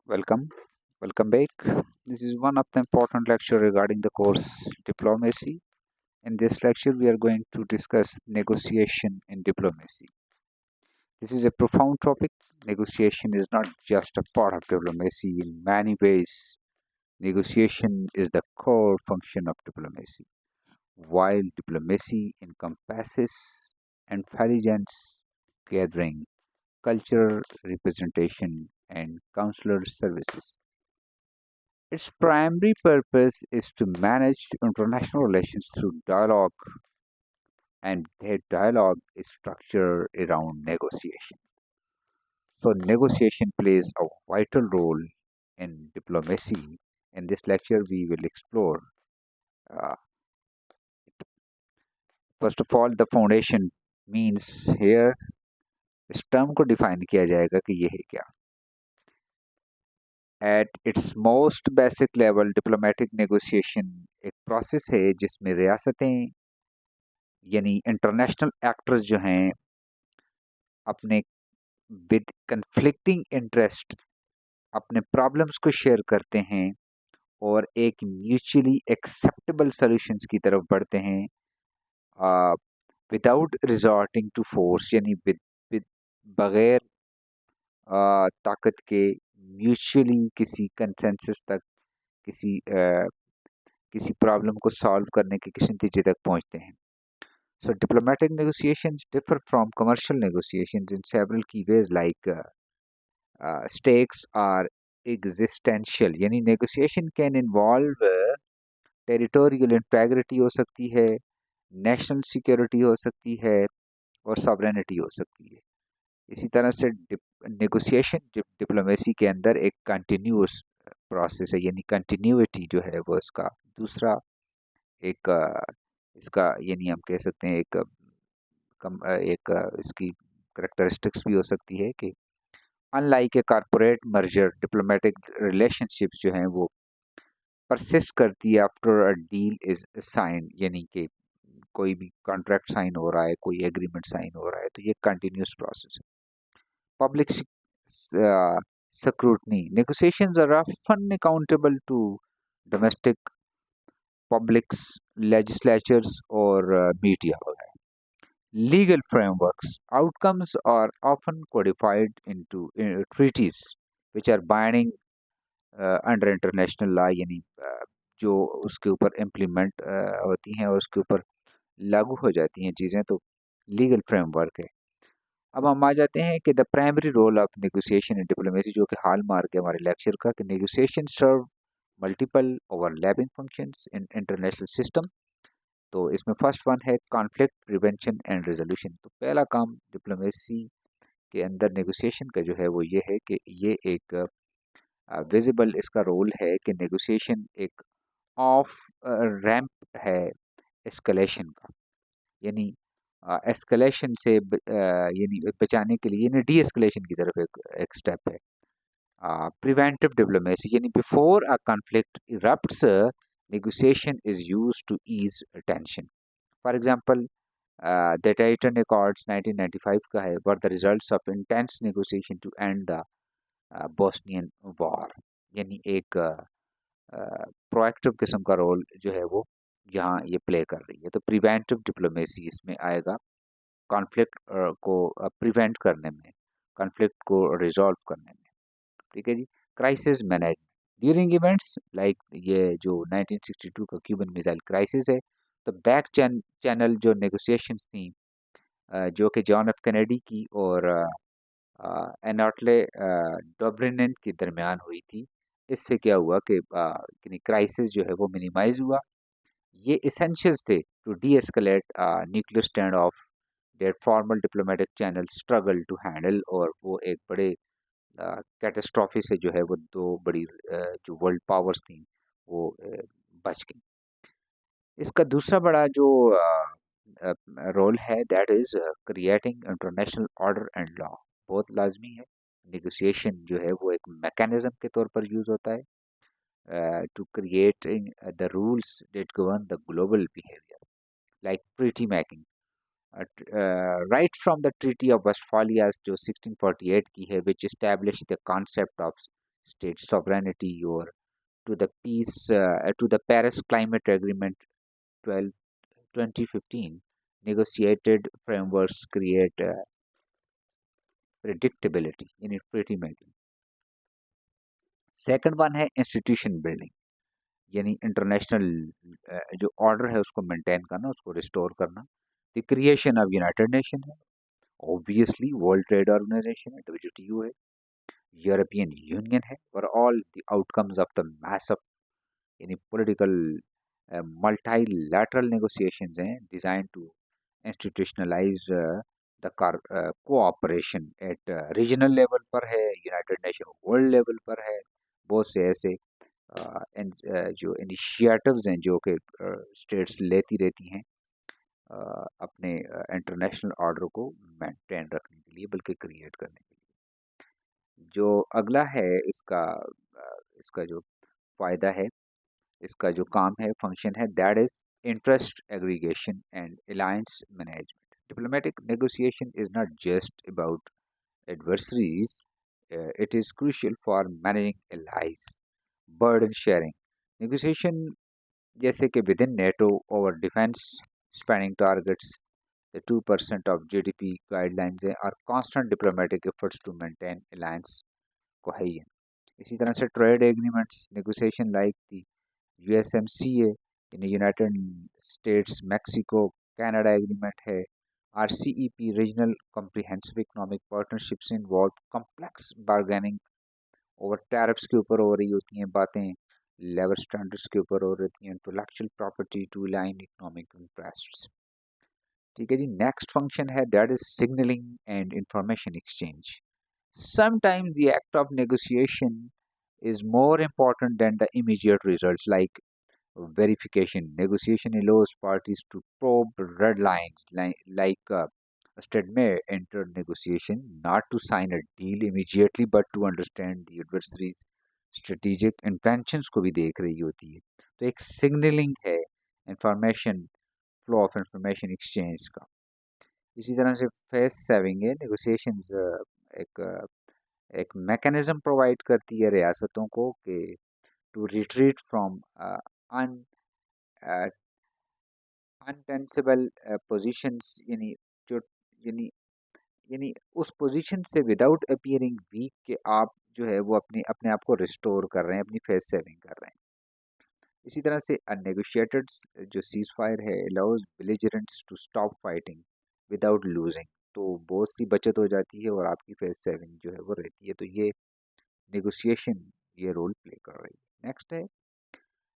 Welcome, welcome back. This is one of the important lecture regarding the course diplomacy. In this lecture, we are going to discuss negotiation in diplomacy. This is a profound topic. Negotiation is not just a part of diplomacy. In many ways, negotiation is the core function of diplomacy. While diplomacy encompasses intelligence gathering, cultural representation, and consular services, its primary purpose is to manage international relations through dialogue, and that dialogue is structured around negotiation. So, negotiation plays a vital role in diplomacy. In this lecture, we will explore, uh, first of all, the foundation means here. इस term को define किया जाएगा कि ये है क्या. At its most basic level diplomatic negotiation एक process है जिसमें रियासतें यानी इंटरनेशनल एक्टर्स जो हैं अपने विद कन्फ्लिक्टिंग इंटरेस्ट अपने प्रॉब्लम्स को शेयर करते हैं और एक म्यूचुअली एक्सेप्टेबल सॉल्यूशंस की तरफ बढ़ते हैं विदाउट रिजॉर्टिंग टू फोर्स यानी विद बगैर ताकत के म्यूचुअली किसी कंसेंसस तक किसी प्रॉब्लम को सॉल्व करने के किसी नतीजे तक पहुंचते हैं. So diplomatic negotiations differ from commercial negotiations in several key ways like stakes are existential यानी negotiation can involve territorial integrity हो सकती है, national security हो सकती है और sovereignty हो सकती है. इसी तरह से नेगोशिएशन डिप्लोमेसी के अंदर एक कंटिन्यूस प्रोसेस है यानी कंटिन्यूटी जो है वो इसका दूसरा एक इसका यानी हम कह सकते हैं एक इसकी करेक्टरिस्टिक्स भी हो सकती है कि अनलाइक ए कारपोरेट मर्जर डिप्लोमेटिक रिलेशनशिप्स जो हैं वो परसिस्ट करती है after a deal is sine यानी कि कोई भी कॉन्ट्रैक्ट साइन हो रहा है, कोई एग्रीमेंट साइन हो रहा है, तो ये कंटिन्यूस प्रोसेस है. Public scrutiny. Negotiations are often accountable to domestic publics, legislatures, or media. Legal frameworks. Outcomes are often codified into treaties, which are binding under international law, यानी जो उसके ऊपर इम्प्लीमेंट होती हैं और उसके ऊपर लागू हो जाती हैं चीज़ें, तो लीगल फ्रेमवर्क है. अब हम आ जाते हैं कि the primary role of negotiation in diplomacy जो कि हाल मार्क है हमारे लेक्चर का कि negotiation serve multiple overlapping functions in international system. तो इसमें फर्स्ट वन है कॉन्फ्लिक्ट प्रिवेंशन एंड रेजोल्यूशन. तो पहला काम डिप्लोमेसी के अंदर नेगोशिएशन का जो है वो ये है कि ये एक विजिबल इसका रोल है कि नेगोशिएशन एक ऑफ रैंप है एस्केलेशन का, यानी एस्केलेशन से यानी बचाने के लिए यानी डी एस्केलेशन की तरफ एक स्टेप है. प्रिवेंटिव डिप्लोमेसी यानी before a conflict erupts negotiation is used to ease tension. For example, the Dayton Accords 1995 का है were the results of intense negotiation to end the Bosnian War. यानी एक proactive किस्म का रोल जो है वो यहाँ ये प्ले कर रही है. तो प्रिवेंटिव डिप्लोमेसी इसमें आएगा कॉन्फ्लिक्ट को प्रिवेंट करने में, कॉन्फ्लिक्ट को रिजॉल्व करने में. ठीक है जी. Crisis management during events like ये जो 1962 का क्यूबन मिसाइल क्राइसिस है, तो बैक चैनल जो नेगोशिएशंस थी जो कि जॉन एफ कैनेडी की और एनाटले डोब्रिनन के दरमियान हुई थी, इससे क्या हुआ कि क्राइसिस जो है वो मिनिमाइज हुआ. ये इसेंशियल्स थे to de-escalate nuclear standoff that formal diplomatic channel struggle to handle. और वो एक बड़े कैटास्ट्रॉफी से जो है वो दो बड़ी जो वर्ल्ड पावर्स थी वो बच गई. इसका दूसरा बड़ा जो रोल है that is creating international order and law. बहुत लाजमी है. नेगोशिएशन जो है वो एक मैकेनिज्म के तौर पर यूज़ होता है to creating the rules that govern the global behaviour like treaty making. Right from the treaty of Westphalia जो 1648 की है which establish the concept of state sovereignty, or to the Paris Climate Agreement 12, 2015. Negotiated frameworks create predictability in treaty making. Second one है institution building, यानी international जो order है उसको maintain करना, उसको रिस्टोर करना. The creation of United Nation है, obviously World Trade Organization है, डब्ल्यूटीओ है, यूरोपियन यूनियन है, और all the outcomes of the massive यानी पॉलिटिकल मल्टीलैटरल नेगोशिएशंस हैं design to institutionalise the cooperation at regional level पर है, यूनाइटेड नेशन वर्ल्ड लेवल पर है. बहुत से ऐसे जो इनिशिएटिव्स हैं जो कि स्टेट्स लेती रहती हैं अपने इंटरनेशनल ऑर्डर को मेंटेन रखने के लिए, बल्कि क्रिएट करने के लिए. जो अगला है इसका जो फ़ायदा है, इसका जो काम है, फंक्शन है, that is interest aggregation and alliance management. Diplomatic negotiation is not just about adversaries, it is crucial for managing allies, burden sharing. Negotiation जैसे कि within NATO over defense spending targets, the 2% of GDP guidelines हैं, और constant diplomatic efforts to maintain alliance cohesion. इसी तरह से trade agreements, negotiation like the USMCA in the United States, Mexico, Canada agreement है, RCEP regional comprehensive economic partnerships involve complex bargaining over tariffs के ऊपर हो रही होती हैं बातें, लेबर स्टैंडर्ड्स के ऊपर हो रही हैं, intellectual property to line economic interests. ठीक है जी. नेक्स्ट फंक्शन है that is signalling and information exchange. Sometimes the act of negotiation is more important than the immediate result, like verification. Negotiation allows parties to probe red lines, like a state may enter negotiation not to sign a deal immediately, but to understand the adversary's strategic intentions को भी देख रही होती है. तो एक signalling है information, flow of information exchange का. इसी तरह से फेस सेविंग है. नेगोशिएशंस एक एक मैकेनिज्म प्रोवाइड करती है रियासतों को कि to retreat from an untenable positions, यानी जो यानी यानी उस पोजीशन से विदाउट अपीयरिंग वीक के आप जो है वो अपने अपने आप को रिस्टोर कर रहे हैं, अपनी फेस सेविंग कर रहे हैं. इसी तरह से अननेगोशिएटेड जो सीज फायर है allows belligerents to stop fighting without losing. तो बहुत सी बचत हो जाती है और आपकी फेस सेविंग जो है वो रहती है. तो ये नेगोशिएशन ये रोल प्ले कर रही है.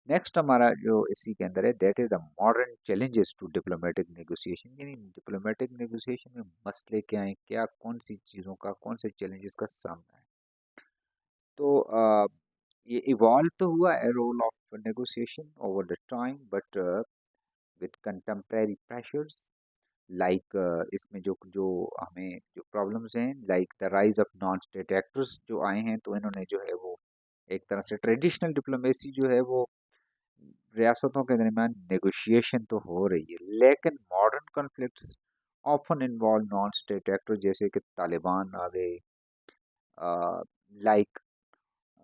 नेक्स्ट हमारा जो इसी के अंदर है that is the modern challenges to diplomatic negotiation. यानी डिप्लोमेटिक नेगोशिएशन में मसले क्या हैं, क्या कौन सी चीज़ों का, कौन से चैलेंजेस का सामना है. तो ये इवॉल्व तो हुआ है role of negotiation over the time, but with contemporary pressures like इसमें जो जो हमें जो प्रॉब्लम्स हैं, like the rise of non state actors जो आए हैं, तो इन्होंने जो है वो एक तरह से ट्रेडिशनल डिप्लोमेसी जो है वो रियासतों के दरमियान नेगोशिएशन तो हो रही है, लेकिन modern conflicts often involve non state actor, जैसे कि तालिबान आ गए, लाइक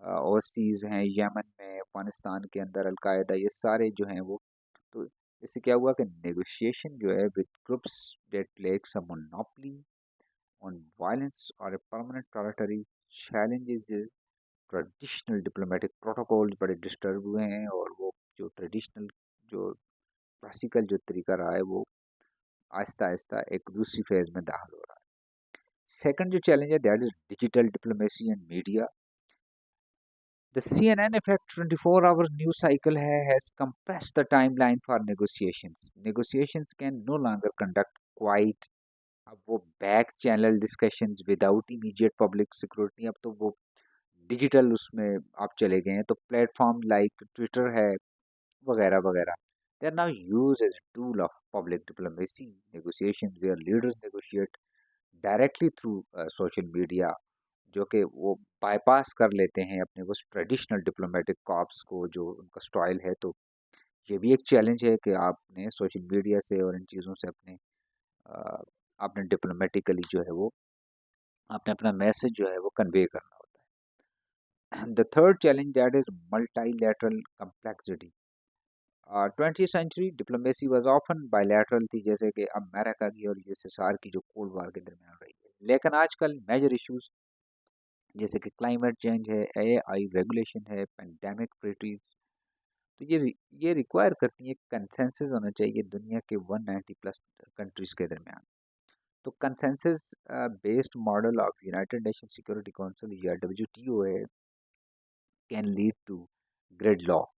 ओवरसीज हैं, यमन में, अफगानिस्तान के अंदर अलकायदा, ये सारे जो हैं वो. तो इससे क्या हुआ कि नेगोशिएशन जो है with groups that lacks a monopoly on violence और permanent territory challenges traditional diplomatic protocols बड़े डिस्टर्ब हुए हैं, और वो जो ट्रेडिशनल जो क्लासिकल जो तरीका रहा है वो आहिस्ता आहिस्ता एक दूसरी फेज में दाखिल हो रहा है. सेकंड जो चैलेंज है that is digital diplomacy and media. The CNN Effect 24 hours news cycle has compressed the timeline for negotiations. Negotiations can no longer conduct quite अब वो back channel discussions without immediate public security. अब तो वो digital उसमें आप चले गए हैं. तो प्लेटफॉर्म लाइक ट्विटर है वगैरह वगैरह, they are now used as a tool of public diplomacy negotiations where leaders negotiate directly through social media, जो कि वो बाईपास कर लेते हैं अपने वो ट्रेडिशनल डिप्लोमेटिक कॉप्स को जो उनका स्टाइल है. तो ये भी एक चैलेंज है कि आपने सोशल मीडिया से और इन चीज़ों से आपने डिप्लोमेटिकली जो है वो आपने अपना मैसेज जो है वो कन्वे करना होता है. The third challenge, that is multilateral complexity. 20th century diplomacy was often bilateral थी, जैसे कि अमेरिका की और यूएसएसआर की जो कोल्ड वार के दरमियान रही है। लेकिन आजकल मेजर इश्यूज जैसे कि क्लाइमेट चेंज है, एआई रेगुलेशन है, पेंडेमिक ट्रीटीज, तो ये रिक्वायर करती है कंसेंसस होना चाहिए दुनिया के 190 प्लस कंट्रीज के दरमियान। तो consensus based model of United Nation Security Council या डब्ल्यूटीओ है can lead to gridlock,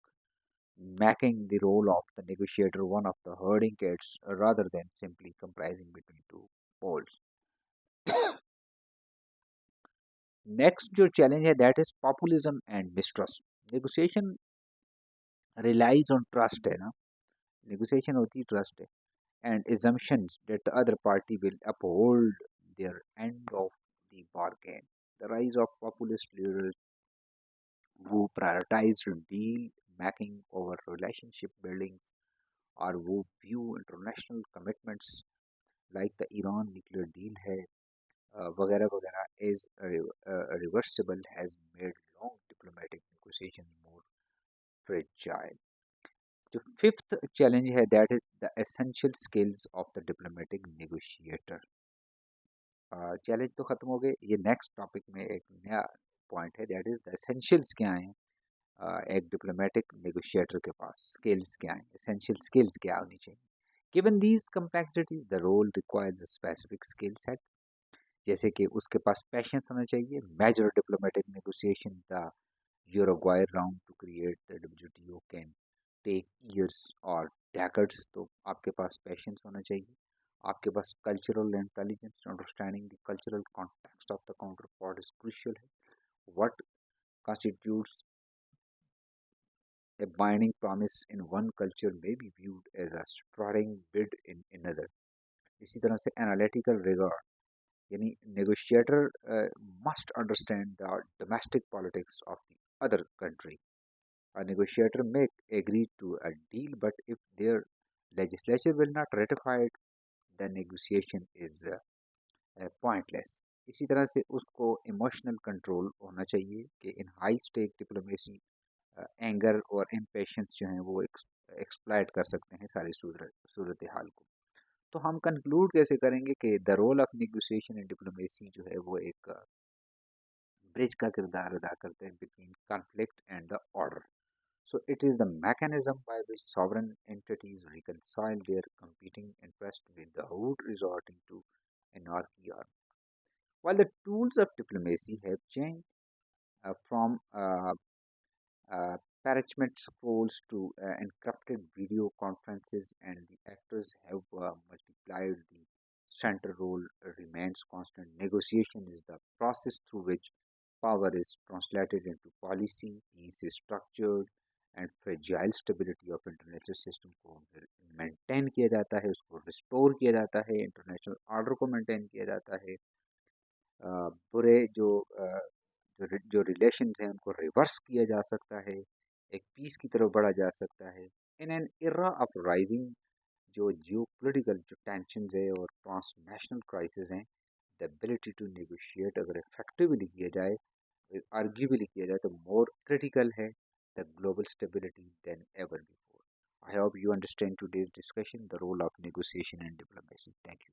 making the role of the negotiator one of the herding cats rather than simply comprising between two poles. Next जो challenge है, that is populism and mistrust. Negotiation relies on trust है ना, negotiation होती है trust है, and assumptions that the other party will uphold their end of the bargain. The rise of populist leaders who prioritize deal making over relationship building or who view international commitments like the Iran nuclear deal है वगैरह वगैरह is reversible has made long diplomatic negotiations more fragile. The fifth challenge है, that is the essential skills of the diplomatic negotiator. Challenge तो खत्म हो गए, ये next topic में एक नया पॉइंट है, दैट इज द एसेंशियल्स क्या हैं एक डिप्लोमेटिक नेगोशिएटर के पास, स्किल्स क्या हैं, एसेंशियल स्किल्स क्या होनी चाहिए। Given these complexities the role requires a specific skill set, जैसे कि उसके पास पैशंस होना चाहिए। Major diplomatic negotiation the Uruguay round to create the WTO can take years और डेकेड्स, तो आपके पास पैशंस होना चाहिए। आपके पास cultural intelligence, understanding the cultural context of the counterpart is crucial है। What constitutes a binding promise in one culture may be viewed as a strong bid in another. इसी तरह से एनालिटिकल रिगॉर्ड, यानी negotiator must understand the domestic politics of the other country. A negotiator may agree to a deal, but if their legislature will not ratify it, the negotiation is pointless. इसी तरह से उसको emotional control होना चाहिए कि in high stake diplomacy anger और impatience जो हैं वो एक्सप्लॉइट कर सकते हैं सारी सूरत हाल को। तो हम कंक्लूड कैसे करेंगे कि the role of negotiation in diplomacy जो है वो एक ब्रिज का किरदार अदा करते हैं between conflict and the order. So it is the mechanism by which sovereign entities reconcile their competing interests without resorting to anarchy or. While the tools of diplomacy have changed from parchment scrolls to encrypted video conferences, and the actors have multiplied, the center role remains constant. Negotiation is the process through which power is translated into policy, peace is structured, and fragile stability of international system को maintain किया जाता है, उसको restore किया जाता है, international order को maintain किया जाता है, बुरे जो रिलेशंस हैं उनको रिवर्स किया जा सकता है, एक पीस की तरफ बढ़ा जा सकता है in an era of rising जो जियो पोलिटिकल जो टेंशन है और ट्रांसनेशनल क्राइसिस हैं। द एबिलिटी टू नेगोशिएट अगर इफेक्टिवली किया जाए, आर्ग्यूबली किया जाए, तो मोर क्रिटिकल है the global stability than ever before. I hope you understand today's discussion, the role of negotiation and diplomacy. Thank you.